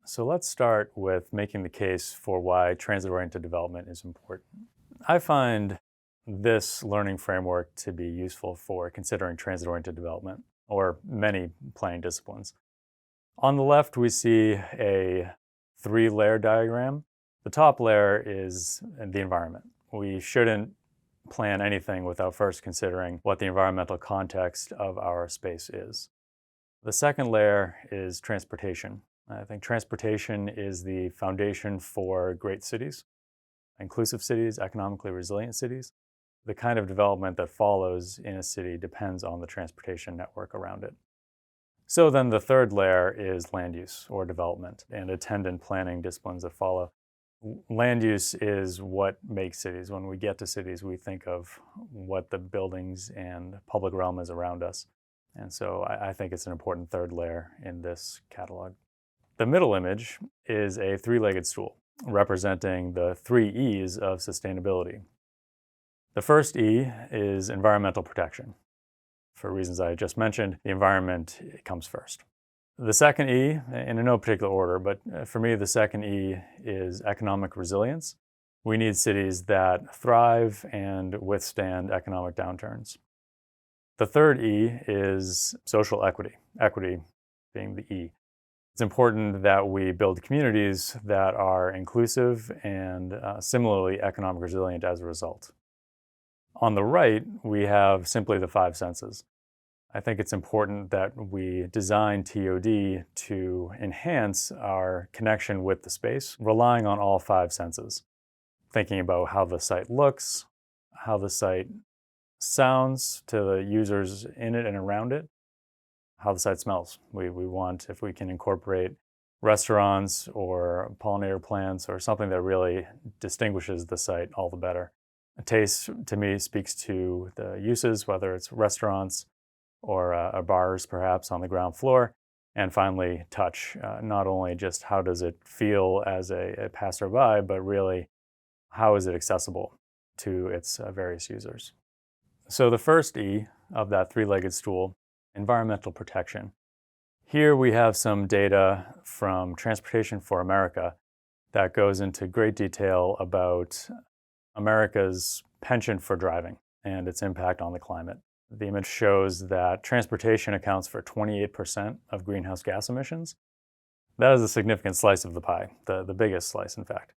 So let's start with making the case for why transit-oriented development is important. I find this learning framework to be useful for considering transit-oriented development, or many planning disciplines. On the left, we see a three-layer diagram. The top layer is the environment. We shouldn't plan anything without first considering what the environmental context of our space is. The second layer is transportation. I think transportation is the foundation for great cities, inclusive cities, economically resilient cities. The kind of development that follows in a city depends on the transportation network around it. So then the third layer is land use or development and attendant planning disciplines that follow. Land use is what makes cities. When we get to cities, we think of what the buildings and public realm is around us. And so I think it's an important third layer in this catalog. The middle image is a three-legged stool representing the three E's of sustainability. The first E is environmental protection. For reasons I just mentioned, the environment comes first. The second E, in no particular order, but for me, the second E is economic resilience. We need cities that thrive and withstand economic downturns. The third E is social equity, equity being the E. It's important that we build communities that are inclusive and similarly economic resilient as a result. On the right, we have simply the five senses. I think it's important that we design TOD to enhance our connection with the space, relying on all five senses. Thinking about how the site looks, how the site sounds to the users in it and around it, how the site smells. We want, if we can incorporate restaurants or pollinator plants or something that really distinguishes the site, all the better. Taste, to me, speaks to the uses, whether it's restaurants or bars perhaps on the ground floor. And finally, touch, not only just how does it feel as a passerby, but really how is it accessible to its various users. So the first E of that three-legged stool, environmental protection. Here we have some data from Transportation for America that goes into great detail about America's penchant for driving and its impact on the climate. The image shows that transportation accounts for 28% of greenhouse gas emissions. That is a significant slice of the pie, the biggest slice, in fact.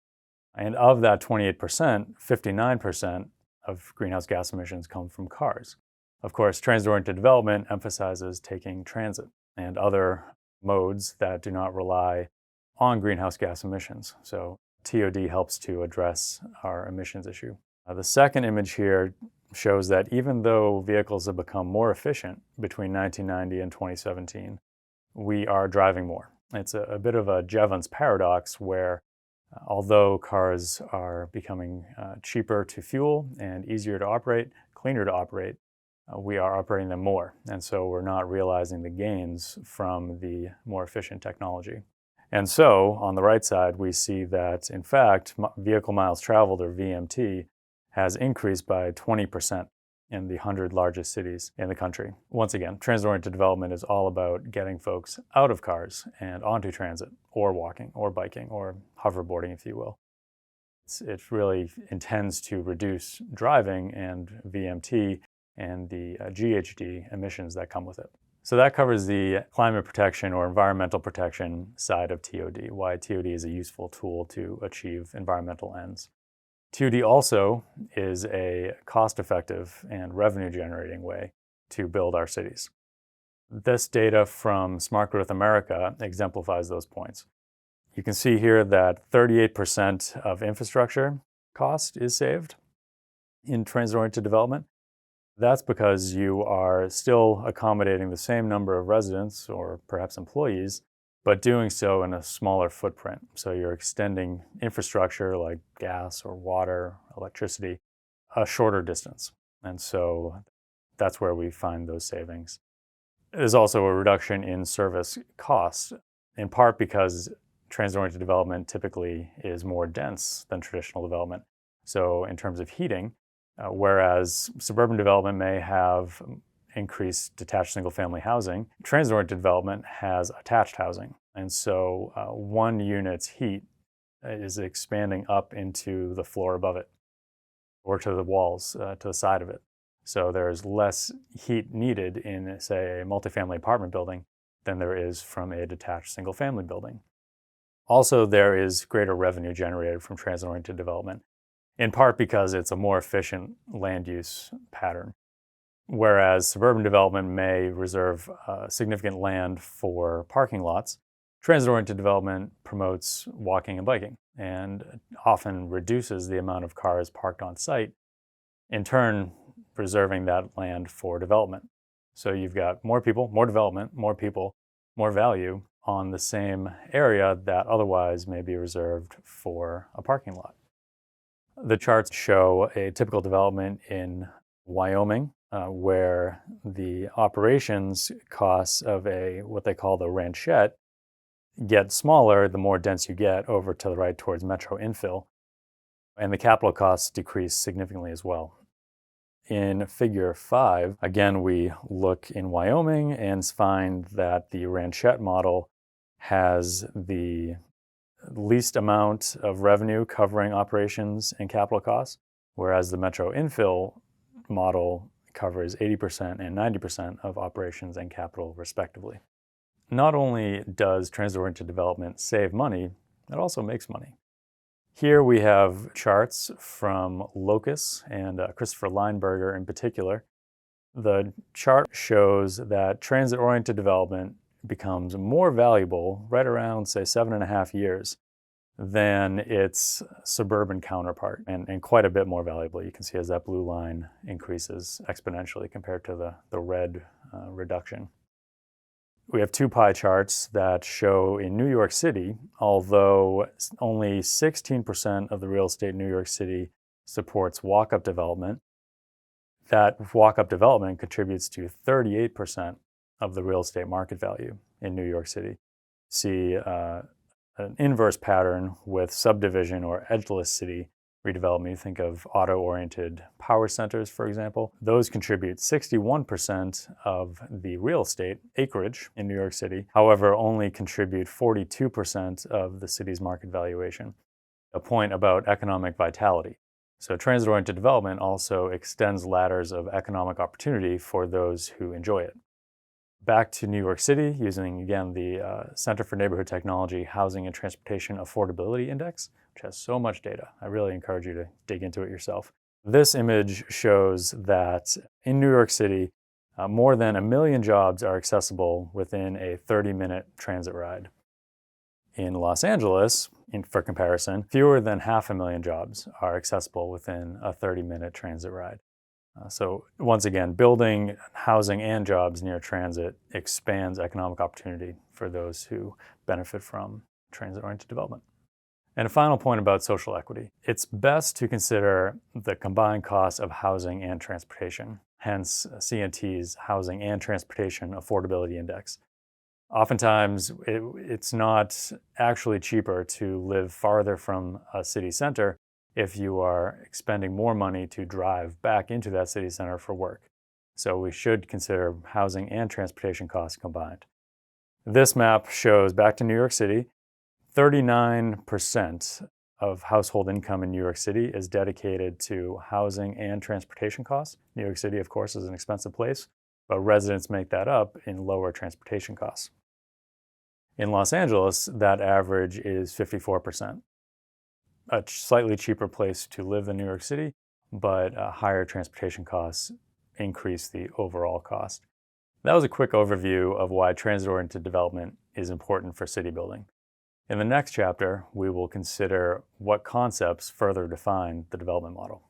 And of that 28%, 59% of greenhouse gas emissions come from cars. Of course, transit-oriented development emphasizes taking transit and other modes that do not rely on greenhouse gas emissions. So TOD helps to address our emissions issue. The second image here shows that even though vehicles have become more efficient between 1990 and 2017, we are driving more. It's a bit of a Jevons paradox where although cars are becoming cheaper to fuel and easier to operate, cleaner to operate, we are operating them more. And so we're not realizing the gains from the more efficient technology. And so on the right side, we see that in fact, vehicle miles traveled, or VMT, has increased by 20% in the 100 largest cities in the country. Once again, transit-oriented development is all about getting folks out of cars and onto transit, or walking, or biking, or hoverboarding, if you will. It really intends to reduce driving and VMT and the GHG emissions that come with it. So that covers the climate protection or environmental protection side of TOD, why TOD is a useful tool to achieve environmental ends. TOD also is a cost-effective and revenue-generating way to build our cities. This data from Smart Growth America exemplifies those points. You can see here that 38% of infrastructure cost is saved in transit-oriented development. That's because you are still accommodating the same number of residents or perhaps employees, but doing so in a smaller footprint. So you're extending infrastructure like gas or water, electricity, a shorter distance. And so that's where we find those savings. There's also a reduction in service costs, in part because transit-oriented development typically is more dense than traditional development. So in terms of heating, whereas suburban development may have increased detached single-family housing, transit-oriented development has attached housing. And so 1 unit's heat is expanding up into the floor above it or to the walls, to the side of it. So there's less heat needed in, say, a multifamily apartment building than there is from a detached single-family building. Also, there is greater revenue generated from transit-oriented development, in part because it's a more efficient land use pattern. Whereas suburban development may reserve significant land for parking lots, transit-oriented development promotes walking and biking and often reduces the amount of cars parked on site, in turn reserving that land for development. So you've got more people, more development, more people, more value on the same area that otherwise may be reserved for a parking lot. The charts show a typical development in Wyoming, where the operations costs of what they call the ranchette get smaller the more dense you get over to the right towards metro infill, and the capital costs decrease significantly as well. In figure 5, again, we look in Wyoming and find that the ranchette model has the least amount of revenue covering operations and capital costs, whereas the metro infill model covers 80% and 90% of operations and capital, respectively. Not only does transit-oriented development save money, it also makes money. Here we have charts from Locus and Christopher Lineberger in particular. The chart shows that transit-oriented development becomes more valuable right around, say, 7.5 years than its suburban counterpart, and quite a bit more valuable. You can see as that blue line increases exponentially compared to the red reduction. We have 2 pie charts that show in New York City, although only 16% of the real estate in New York City supports walk-up development, that walk-up development contributes to 38% of the real estate market value in New York City. See an inverse pattern with subdivision or edgeless city redevelopment. You think of auto-oriented power centers, for example. Those contribute 61% of the real estate acreage in New York City, however, only contribute 42% of the city's market valuation. A point about economic vitality. So transit-oriented development also extends ladders of economic opportunity for those who enjoy it. Back to New York City, using again the Center for Neighborhood Technology Housing and Transportation Affordability Index, which has so much data. I really encourage you to dig into it yourself. This image shows that in New York City, more than 1 million jobs are accessible within a 30-minute transit ride. In Los Angeles, for comparison, fewer than 500,000 jobs are accessible within a 30-minute transit ride. So once again, building housing and jobs near transit expands economic opportunity for those who benefit from transit-oriented development. And a final point about social equity. It's best to consider the combined cost of housing and transportation, hence CNT's Housing and Transportation Affordability Index. Oftentimes, it's not actually cheaper to live farther from a city center if you are expending more money to drive back into that city center for work. So we should consider housing and transportation costs combined. This map shows, back to New York City, 39% of household income in New York City is dedicated to housing and transportation costs. New York City, of course, is an expensive place, but residents make that up in lower transportation costs. In Los Angeles, that average is 54%. A slightly cheaper place to live than New York City, but higher transportation costs increase the overall cost. That was a quick overview of why transit-oriented development is important for city building. In the next chapter, we will consider what concepts further define the development model.